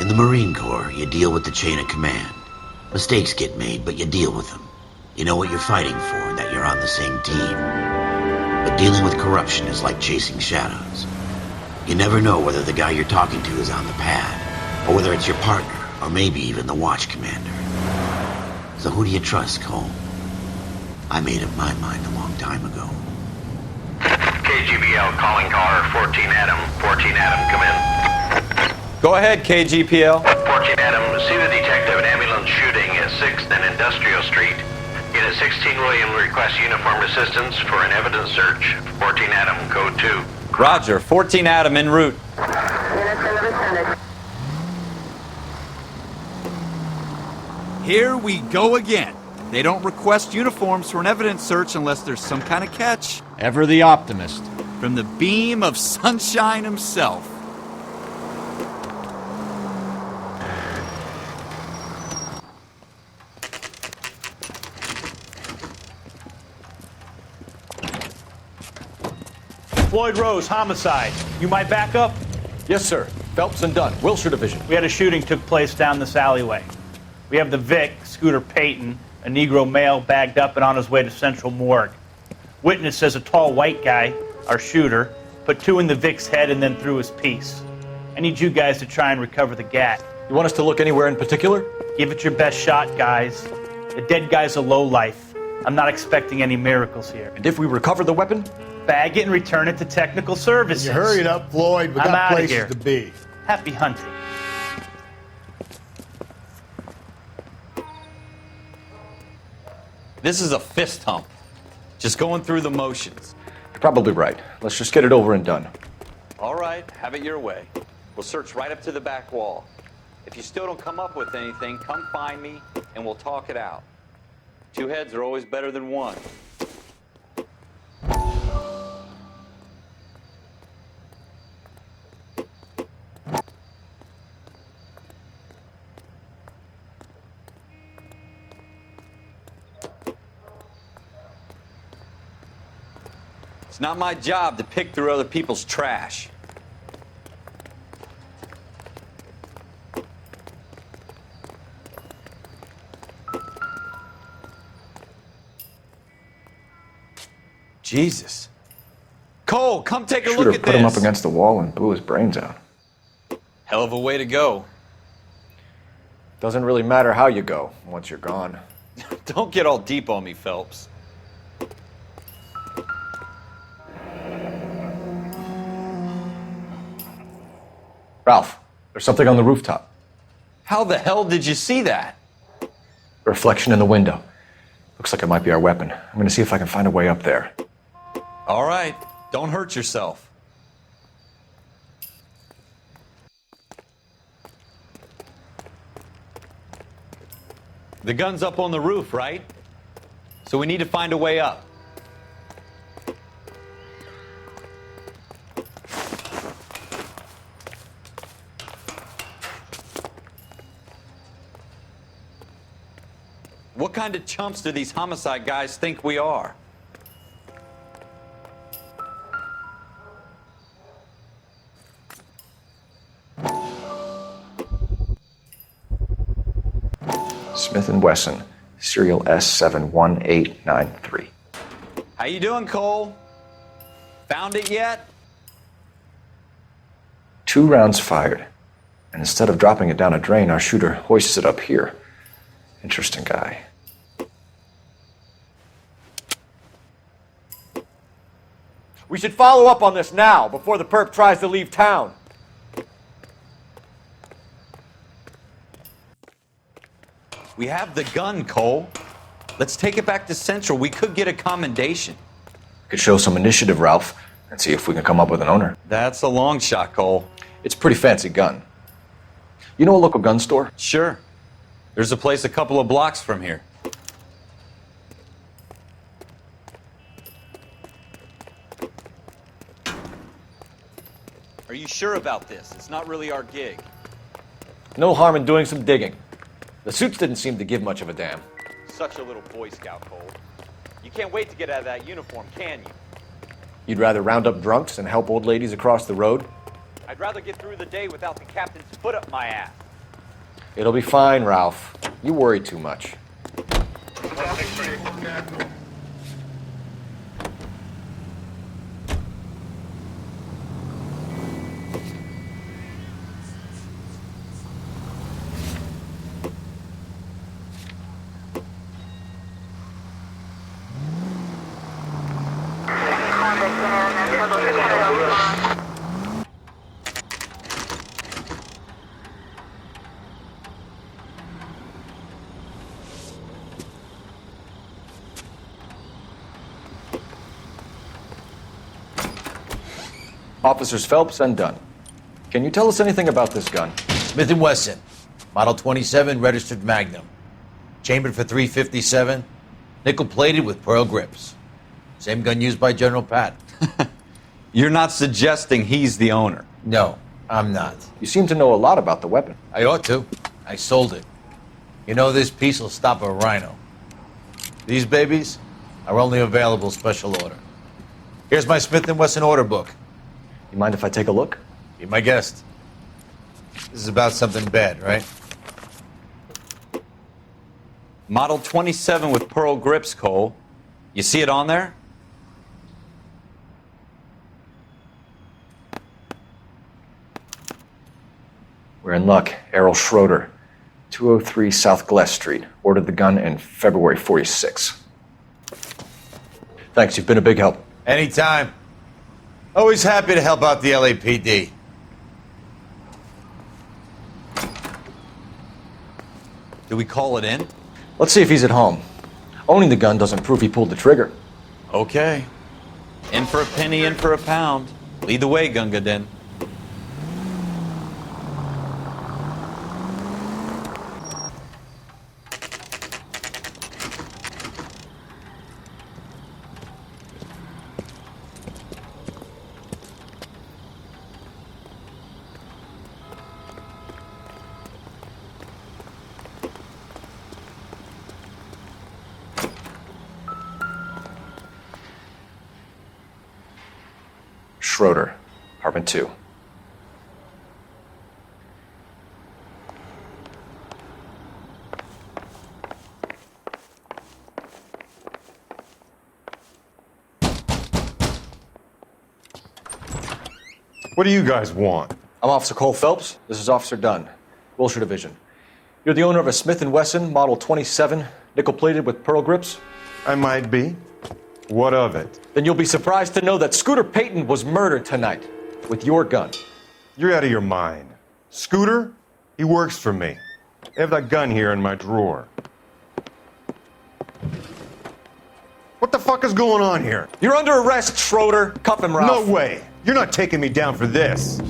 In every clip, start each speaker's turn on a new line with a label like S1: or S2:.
S1: In the Marine Corps, you deal with the chain of command. Mistakes get made, but you deal with them. You know what you're fighting for and that you're on the same team. But dealing with corruption is like chasing shadows. You never know whether the guy you're talking to is on the pad, or whether it's your partner, or maybe even the watch commander. So who do you trust, Cole? I made up my mind a long time ago.
S2: KGBL calling caller 14 Adam. 14 Adam, come in.
S3: Go ahead, KGPL.
S2: 14 Adam, see the detective, an ambulance shooting at 6th and Industrial Street. Unit 16 William requests uniformed assistance for an evidence search. 14 Adam, code 2.
S3: Roger, 14 Adam en route.
S4: Here we go again. They don't request uniforms for an evidence search unless there's some kind of catch.
S5: Ever the optimist.
S4: From the beam of sunshine himself.
S6: Floyd Rose, homicide. You might back up?
S5: Yes, sir. Phelps and Dunn, Wilshire Division.
S6: We had a shooting took place down this alleyway. We have the Vic, Scooter Payton, a Negro male bagged up and on his way to Central Morgue. Witness says a tall white guy, our shooter, put 2 in the Vic's head and then threw his piece. I need you guys to try and recover the gat.
S5: You want us to look anywhere in particular?
S6: Give it your best shot, guys. The dead guy's a lowlife. I'm not expecting any miracles here.
S5: And if we recover the weapon?
S6: Bag it and return it to technical services.
S7: You hurry it up, Floyd. We
S6: I'm
S7: got
S6: outta
S7: places
S6: here.
S7: to be.
S6: Happy hunting.
S3: This is a fist hump. Just going through the motions.
S5: You're probably right. Let's just get it over and done.
S3: All right, have it your way. We'll search right up to the back wall. If you still don't come up with anything, come find me and we'll talk it out. 2 heads are always better than 1. It's not my job to pick through other people's trash. Jesus. Cole, come take a look at this.
S5: Put him up against the wall and blew his brains out.
S3: Hell of a way to go.
S5: Doesn't really matter how you go once you're gone.
S3: Don't get all deep on me, Phelps.
S5: Ralph, there's something on the rooftop.
S3: How the hell did you see that?
S5: A reflection in the window. Looks like it might be our weapon. I'm gonna see if I can find a way up there.
S3: All right, don't hurt yourself. The gun's up on the roof, right? So we need to find a way up. What kind of chumps do these homicide guys think we are?
S5: Smith & Wesson, serial S71893.
S3: How you doing, Cole? Found it yet?
S5: 2 rounds fired. And instead of dropping it down a drain, our shooter hoists it up here. Interesting guy.
S8: We should follow up on this now, before the perp tries to leave town.
S3: We have the gun, Cole. Let's take it back to Central. We could get a commendation.
S5: Could show some initiative, Ralph, and see if we can come up with an owner.
S3: That's a long shot, Cole.
S5: It's a pretty fancy gun. You know a local gun store?
S3: Sure. There's a place a couple of blocks from here. Are you sure about this? It's not really our gig.
S5: No harm in doing some digging. The suits didn't seem to give much of a damn.
S3: Such a little Boy Scout, Cole. You can't wait to get out of that uniform, can you?
S5: You'd rather round up drunks and help old ladies across the road?
S3: I'd rather get through the day without the captain's foot up my ass.
S8: It'll be fine, Ralph. You worry too much. Officers Phelps and Dunn. Can you tell us anything about this gun?
S7: Smith & Wesson, Model 27, registered Magnum. Chambered for .357, nickel-plated with pearl grips. Same gun used by General Patton.
S4: You're not suggesting he's the owner?
S7: No, I'm not.
S5: You seem to know a lot about the weapon.
S7: I ought to. I sold it. You know, this piece will stop a rhino. These babies are only available special order. Here's my Smith & Wesson order book.
S5: You mind if I take a look?
S7: Be my guest. This is about something bad, right?
S4: Model 27 with pearl grips, Cole. You see it on there?
S5: We're in luck. Errol Schroeder, 203 South Gless Street. Ordered the gun in February '46. Thanks, you've been a big help.
S7: Anytime. Always happy to help out the LAPD.
S4: Do we call it in?
S5: Let's see if he's at home. Owning the gun doesn't prove he pulled the trigger.
S4: Okay. In for a penny, in for a pound. Lead the way, Gunga Din.
S5: Schroeder, apartment 2.
S9: What do you guys want?
S5: I'm Officer Cole Phelps. This is Officer Dunn, Wilshire Division. You're the owner of a Smith & Wesson Model 27, nickel-plated with pearl grips?
S9: I might be. What of it?
S5: Then you'll be surprised to know that Scooter Payton was murdered tonight with your gun.
S9: You're out of your mind. Scooter? He works for me. I have that gun here in my drawer. What the fuck is going on here?
S5: You're under arrest, Schroeder. Cuff him, Ralph.
S9: No way. You're not taking me down for this.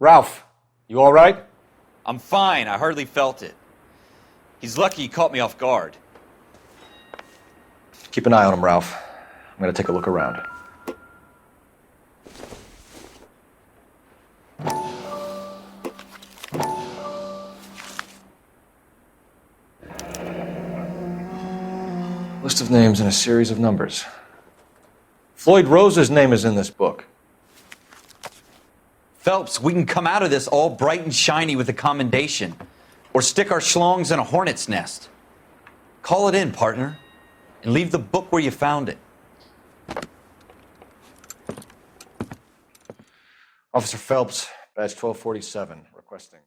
S8: Ralph, you all right?
S4: I'm fine. I hardly felt it. He's lucky he caught me off guard.
S5: Keep an eye on him, Ralph. I'm going to take a look around. List of names and a series of numbers. Floyd Rose's name is in this book.
S4: Phelps, we can come out of this all bright and shiny with a commendation. Or stick our schlongs in a hornet's nest. Call it in, partner. And leave the book where you found it.
S5: Officer Phelps, badge 1247, requesting.